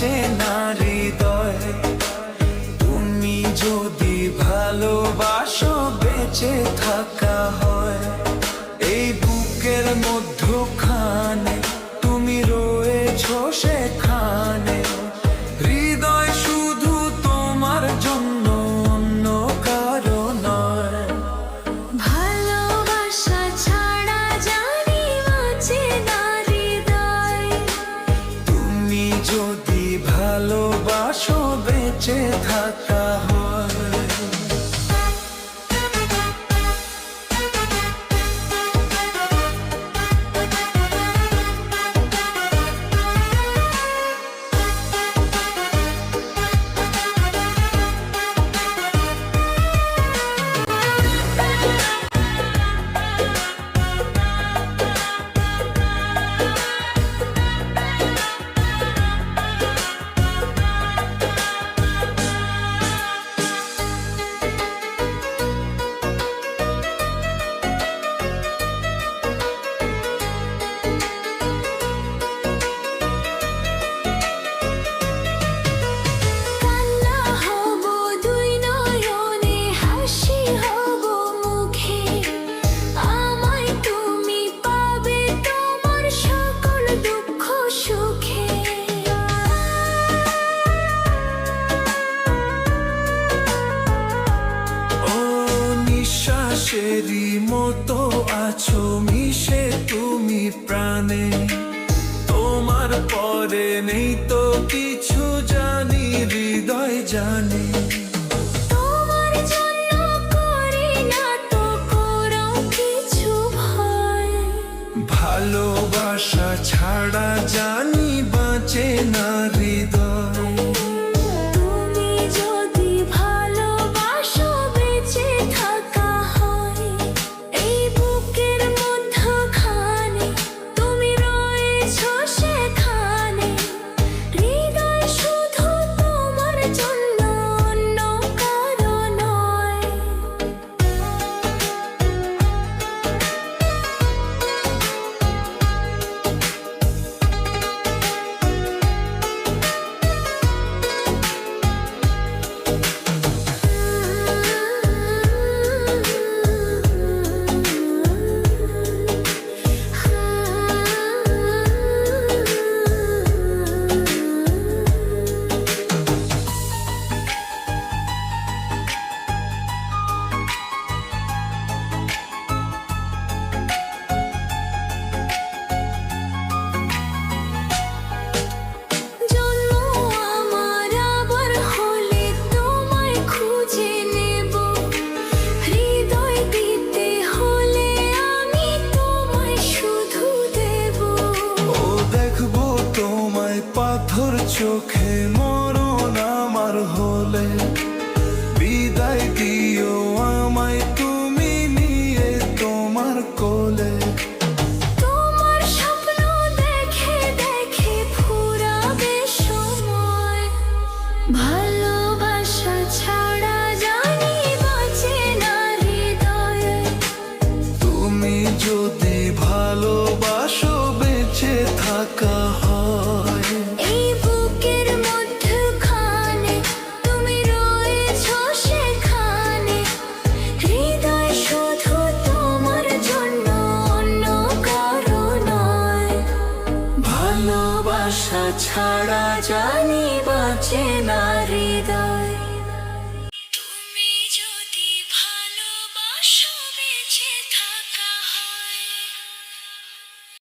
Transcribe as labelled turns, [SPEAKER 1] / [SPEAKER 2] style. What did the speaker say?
[SPEAKER 1] বাঁচে না হৃদয়। তুমি যদি ভালোবাসো বেঁচে থাকা হয়। এই বুকের মধ্যখানে তুমি রয়েছো সেখানে, হৃদয় শুধু তোমার জন্য, অন্য কারো নয়।
[SPEAKER 2] ভালোবাসা ছাড়া জানি বাঁচে না হৃদয়।
[SPEAKER 1] তুমি যদি ভালোবাসো বেঁচে থাকা হয়। নিঃশ্বাসেরই মতো আছো মিশে তুমি প্রাণে, তোমার পরে নেই তো কিছু জানি হৃদয় জানে।
[SPEAKER 2] তোমার জন্য করি না তো কোনো কিছু ভয়।
[SPEAKER 1] ভালোবাসা ছাড়া জানি বাঁচে না হৃদয়।
[SPEAKER 2] তুমি যদি ভালোবাসো বেঁচে থাকা হয়। এই বুকের মধ্যখানে তুমি রয়েছো সেখানে, হৃদয় শুধু তোমার জন্য, অন্য কারো নয়।
[SPEAKER 1] পাথর চোখে মরণ আমার হলে, বিদায় দিও আমায় তুমি নিয়ে তোমার কোলে।
[SPEAKER 2] তোমার স্বপ্ন দেখে দেখে ফুরাবে সময়। ভালোবাসা ছাড়া জানি বাঁচে না হৃদয়।
[SPEAKER 1] তুমি যদি ভালোবাসো বেঁচে থাকা হয়।
[SPEAKER 2] এই বুকের মধ্যখানে তুমি রয়েছো সেখানে, হৃদয় শুধু তোমার জন্য, অন্য কারো নয়।
[SPEAKER 1] ভালোবাসা ছাড়া জানি বাঁচে না হৃদয়।